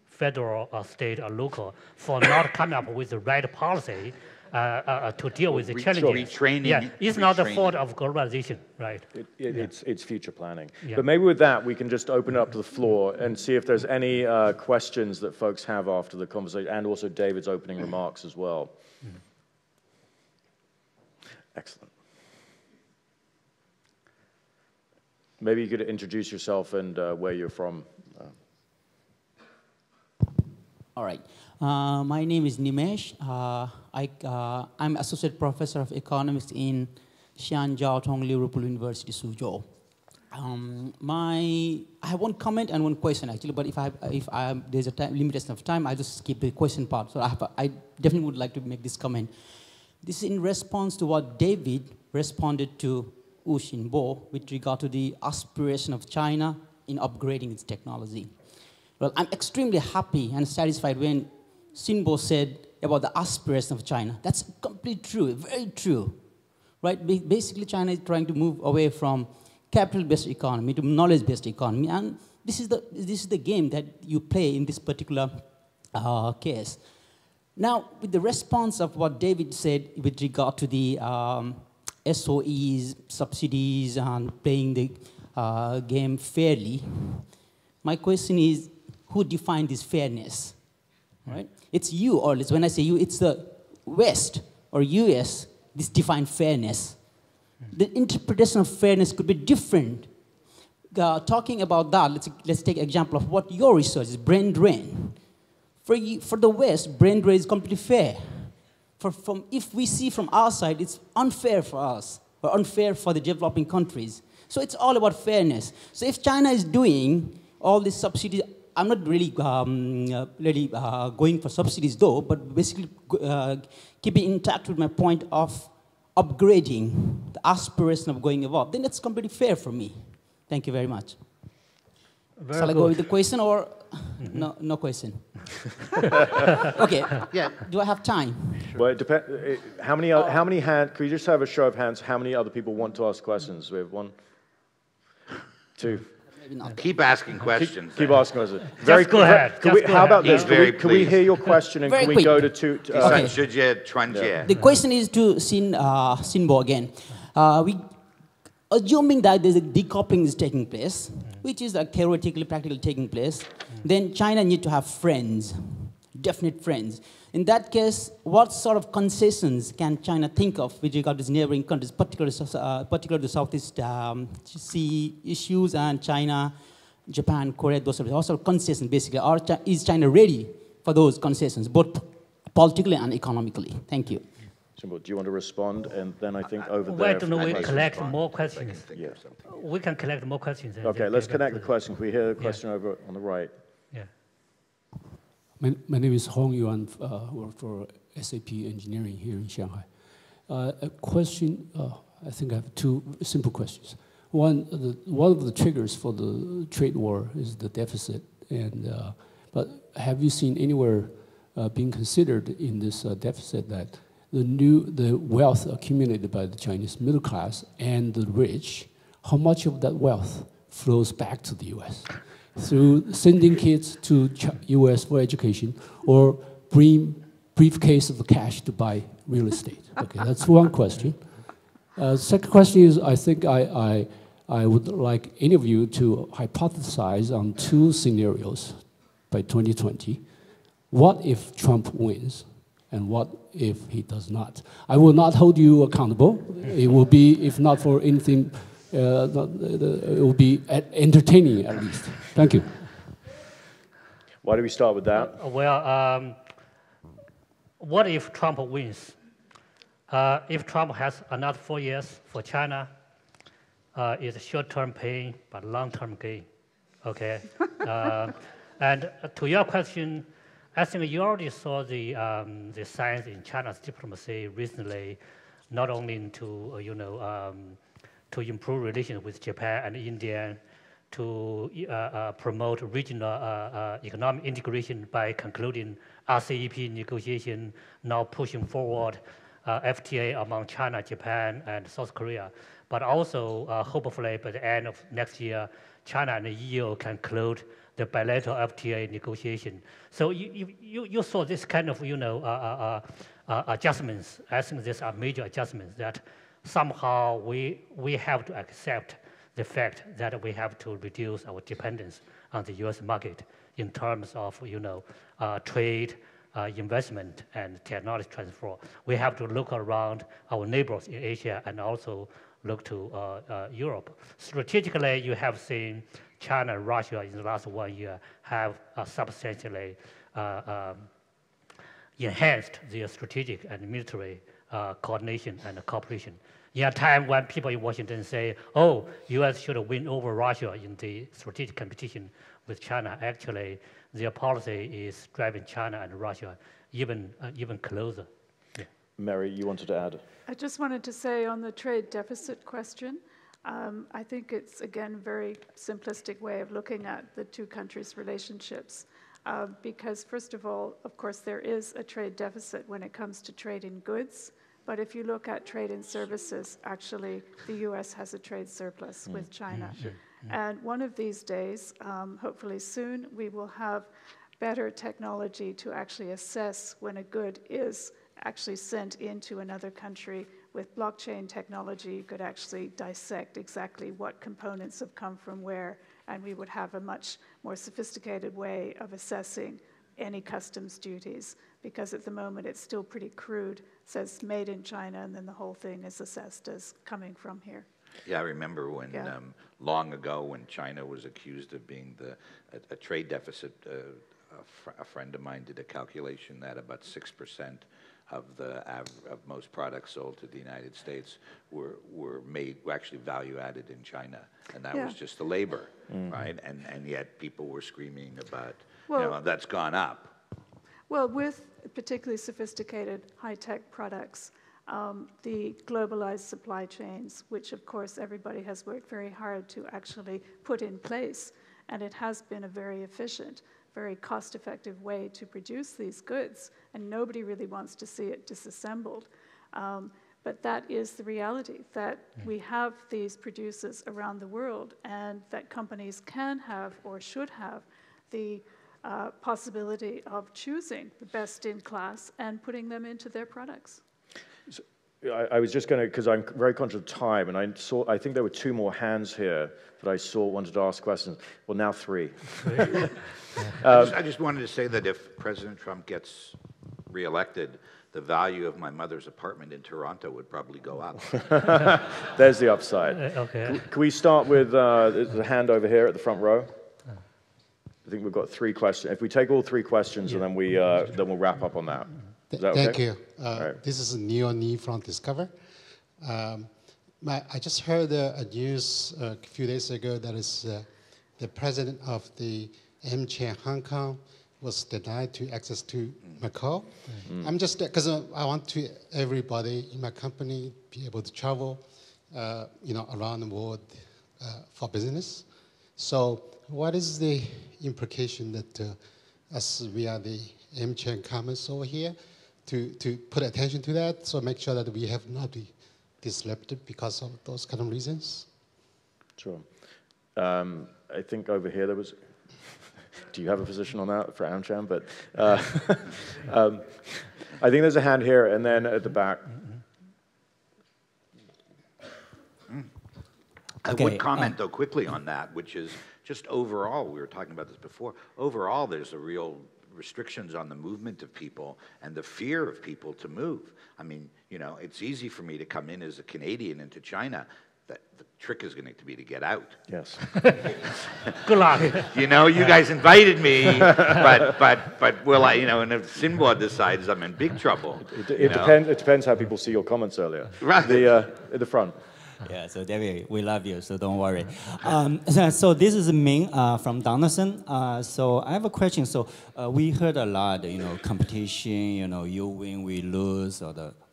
federal or state or local, for not coming up with the right policy to deal with the challenges. Retraining. It's not the fault of globalization, right? It's future planning. Yeah. But maybe with that, we can just open it up to the floor and see if there's any questions that folks have after the conversation, and also David's opening remarks as well. Mm-hmm. Excellent. Maybe you could introduce yourself and where you're from. All right. My name is Nimesh. I'm Associate Professor of Economist in Xianjiao Tongli University, Suzhou. I have one comment and one question, actually, but if there's a limitation of time, I'll just skip the question part. So I definitely would like to make this comment. This is in response to what David responded to Xinbo with regard to the aspiration of China in upgrading its technology. Well, I'm extremely happy and satisfied when Xinbo said about the aspiration of China. That's completely true, very true, right? Basically, China is trying to move away from capital-based economy to knowledge-based economy, and this is the game that you play in this particular case. Now, with the response of what David said with regard to the SOEs, subsidies, and playing the game fairly, my question is, who defined this fairness? Right? It's you, or when I say you, it's the West or US, this defined fairness. The interpretation of fairness could be different. Talking about that, let's take an example of what your research is, brain drain. For the West, brain drain is completely fair. If we see from our side, it's unfair for us, or unfair for the developing countries. So it's all about fairness. So if China is doing all these subsidies, I'm not really going for subsidies though, but basically keeping intact with my point of upgrading the aspiration of going above, then that's completely fair for me. Thank you very much. Shall I go with the question or no question? Okay. Yeah. Do I have time? Sure. Well, it depends. How many hands? Could you just have a show of hands? How many other people want to ask questions? We have 1, 2. Keep asking questions. Keep asking questions. Just go ahead. How about this? Can we hear your question and can we go to two? The question is to Xinbo again. Assuming that there's a decoupling is taking place, which is theoretically, practically taking place, then China needs to have friends, definite friends. In that case, what sort of concessions can China think of with regard to its neighboring countries, particularly the Southeast Sea issues and China, Japan, Korea, those sort of concessions, basically? Is China ready for those concessions, both politically and economically? Thank you. Xinbo, do you want to respond? And then I think over Why there. don't we collect more questions? Yeah. We can collect more questions. Okay, let's connect the question. Can we hear the question over on the right? Yeah. My name is Hong Yuan, work for SAP Engineering here in Shanghai. A question, I think I have two simple questions. One of the triggers for the trade war is the deficit, but have you seen anywhere being considered in this deficit that the wealth accumulated by the Chinese middle class and the rich, how much of that wealth flows back to the U.S. through sending kids to U.S. for education or bring briefcase of cash to buy real estate? Okay, that's one question. Second question is, I think I would like any of you to hypothesize on two scenarios by 2020. What if Trump wins? And what if he does not? I will not hold you accountable. It will be, if not for anything, it will be entertaining at least. Thank you. Why do we start with that? Well, what if Trump wins? If Trump has another 4 years for China, it's short-term pain but long-term gain. Okay. And to your question, I think you already saw the signs in China's diplomacy recently, not only to to improve relations with Japan and India, to promote regional economic integration by concluding RCEP negotiation, now pushing forward FTA among China, Japan, and South Korea. But also, hopefully, by the end of next year, China and the EU can close the bilateral FTA negotiation. So you saw this kind of adjustments. I think these are major adjustments that somehow we have to accept the fact that we have to reduce our dependence on the U.S. market in terms of trade, investment, and technology transfer. We have to look around our neighbors in Asia and also look to Europe. Strategically, you have seen China and Russia in the last 1 year have substantially enhanced their strategic and military coordination and cooperation. In a time when people in Washington say, oh, U.S. should win over Russia in the strategic competition with China, actually, their policy is driving China and Russia even closer. Yeah. Mary, you wanted to add? I just wanted to say on the trade deficit question, I think it's, again, a very simplistic way of looking at the two countries' relationships. Because, first of all, of course, there is a trade deficit when it comes to trade in goods. But if you look at trade in services, actually, the U.S. has a trade surplus with China. Sure. And one of these days, hopefully soon, we will have better technology to actually assess when a good is actually sent into another country. With blockchain technology, you could actually dissect exactly what components have come from where, and we would have a much more sophisticated way of assessing any customs duties, because at the moment it's still pretty crude. It says made in China, and then the whole thing is assessed as coming from here. Yeah, I remember when long ago when China was accused of being a trade deficit. A friend of mine did a calculation that about 6% of most products sold to the United States were actually value added in China, and that was just the labor, right? And yet people were screaming about that's gone up. Well, with particularly sophisticated high-tech products, the globalized supply chains, which of course everybody has worked very hard to actually put in place, and it has been a very efficient, very cost-effective way to produce these goods, and nobody really wants to see it disassembled. But that is the reality, that we have these producers around the world, and that companies can have or should have the possibility of choosing the best in class and putting them into their products. So, I was just going to, because I'm very conscious of time, and I think there were two more hands here that I saw wanted to ask questions. Well, now three. I just wanted to say that if President Trump gets reelected, the value of my mother's apartment in Toronto would probably go up. There's the upside. Okay. Can we start with the hand over here at the front row? I think we've got three questions. If we take all three questions, and then we'll wrap up on that. Is that okay? Thank you. Right. This is Neo Ni from Discover. I just heard a news a few days ago that is the president of the AmCham Hong Kong was denied to access to Macau. I'm just, because I want to everybody in my company be able to travel, around the world for business. So what is the implication that as we are the AmCham Commons over here, to put attention to that, so make sure that we have not be disrupted because of those kind of reasons? Sure. I think over here there was, do you have a position on that for AmCham? But I think there's a hand here and then at the back. I would comment, though, quickly on that, which is just overall, we were talking about this before, overall there's a real restrictions on the movement of people and the fear of people to move. I mean, it's easy for me to come in as a Canadian into China. The trick is going to be to get out. Yes. Good luck. You guys invited me, but will I, and if Xinbo decides I'm in big trouble. It depends how people see your comments earlier. Right. At the front. Yeah, so David, we love you, so don't worry. So this is Ming from Donaldson. So I have a question. So we heard a lot, competition, you win, we lose,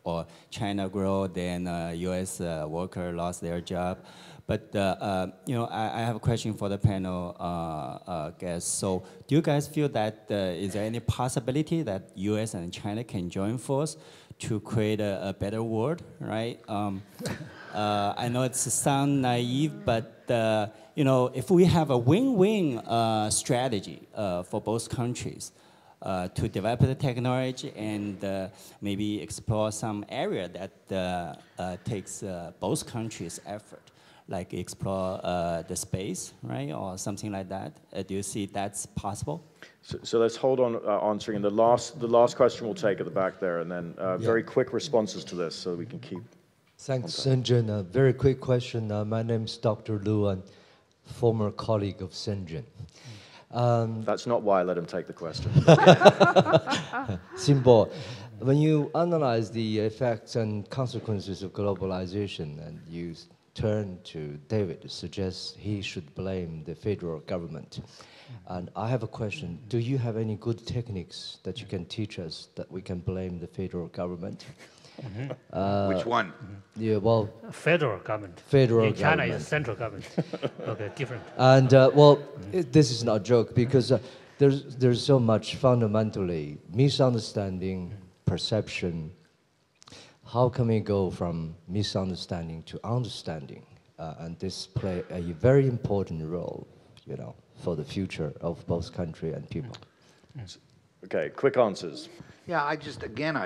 or China grow, then U.S. worker lost their job. But I have a question for the panel guests. So do you guys feel that is there any possibility that U.S. and China can join force to create a better world, right? I know it sounds naive, but if we have a win-win strategy for both countries to develop the technology and maybe explore some area that takes both countries' effort, like explore the space, right, or something like that. Do you see that's possible? So let's hold on answering. The last question we'll take at the back there, and then very quick responses to this so we can keep. Thanks, Shenzhen. A very quick question. My name is Dr. Lu, and former colleague of Shenzhen. That's not why I let him take the question. Xinbo, when you analyze the effects and consequences of globalization, and you turn to David to suggest he should blame the federal government, and I have a question. Do you have any good techniques that you can teach us that we can blame the federal government? Which one? Yeah, well, federal government. Federal in China government. is central government. Okay, different. And this is not a joke because there's so much fundamentally misunderstanding, perception. How can we go from misunderstanding to understanding? And this play a very important role, for the future of both country and people. Okay, quick answers. Yeah, I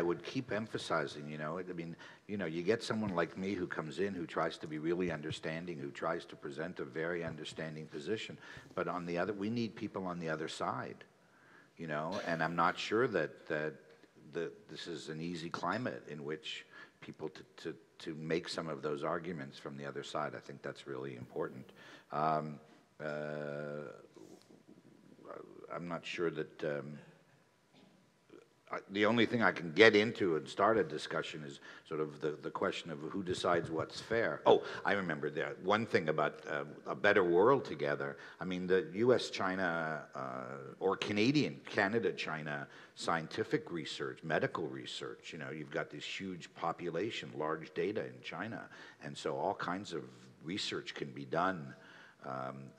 would keep emphasizing, you get someone like me who comes in, who tries to be really understanding, who tries to present a very understanding position, but on the other, we need people on the other side, and I'm not sure that this is an easy climate in which people to make some of those arguments from the other side. I think that's really important. I'm not sure that the only thing I can get into and start a discussion is sort of the question of who decides what's fair. Oh, I remember that one thing about a better world together. I mean, the U.S. China or Canada-China scientific research, medical research, you've got this huge population, large data in China, and so all kinds of research can be done.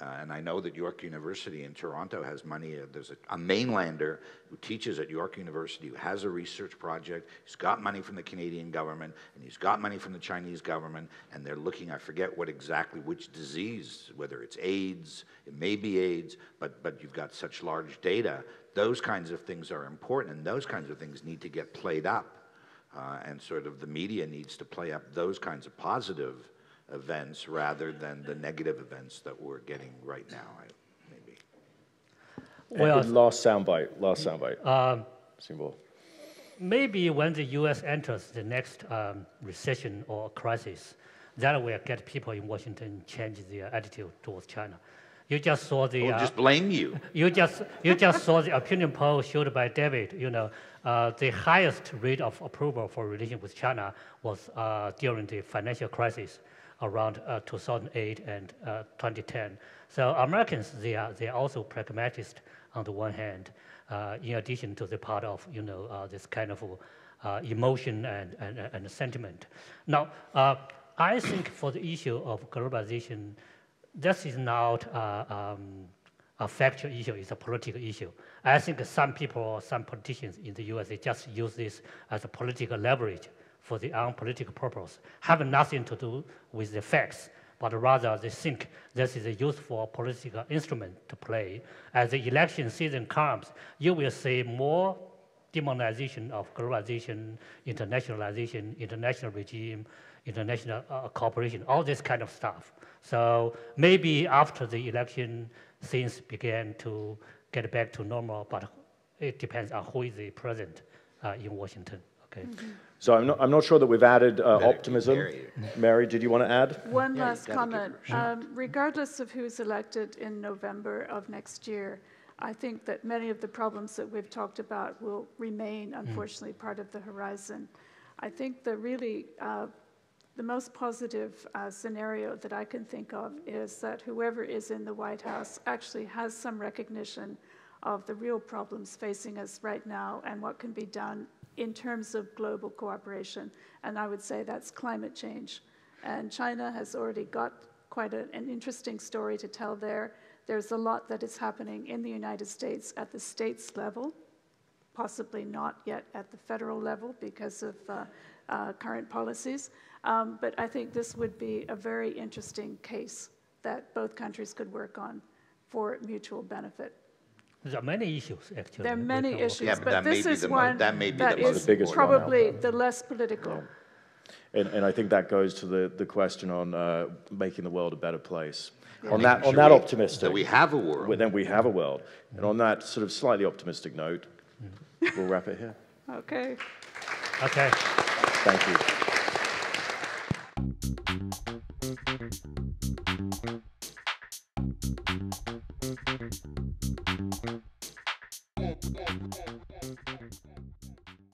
And I know that York University in Toronto has money. There's a mainlander who teaches at York University who has a research project. He's got money from the Canadian government, and he's got money from the Chinese government, and they're looking, I forget which disease, whether it's AIDS, it may be AIDS, but you've got such large data. Those kinds of things are important, and those kinds of things need to get played up. And sort of the media needs to play up those kinds of positive events rather than the negative events that we're getting right now, maybe. Well, last soundbite. Xinbo. Maybe when the U.S. enters the next recession or crisis, that will get people in Washington change their attitude towards China. You just saw the. We'll just blame you. You just saw the opinion poll showed by David. You know, the highest rate of approval for relations with China was during the financial crisis around 2008 and 2010. So Americans, they are also pragmatist on the one hand, in addition to the part of this kind of emotion and sentiment. Now, I think for the issue of globalization, this is not a factual issue, it's a political issue. I think some people, some politicians in the US, they just use this as a political leverage for their own political purpose, having nothing to do with the facts, but rather they think this is a useful political instrument to play. As the election season comes, you will see more demonization of globalization, internationalization, international regime, international cooperation, all this kind of stuff. So maybe after the election, things began to get back to normal, but it depends on who is the president in Washington. Okay. Mm-hmm. So I'm not sure that we've added optimism. Mary, did you want to add? One last comment. Regardless of who's elected in November of next year, I think that many of the problems that we've talked about will remain, unfortunately, part of the horizon. I think the most positive scenario that I can think of is that whoever is in the White House actually has some recognition of the real problems facing us right now and what can be done in terms of global cooperation. And I would say that's climate change. And China has already got quite an interesting story to tell there. There's a lot that is happening in the United States at the states level, possibly not yet at the federal level because of current policies. But I think this would be a very interesting case that both countries could work on for mutual benefit. There are many issues, actually. There are many issues, yeah, but this is one that is biggest probably the less political. Yeah. And I think that goes to the question on making the world a better place. Yeah. On that optimistic. That we have a world. Then we have a world. And on that sort of slightly optimistic note, we'll wrap it here. Okay. Okay. Thank you.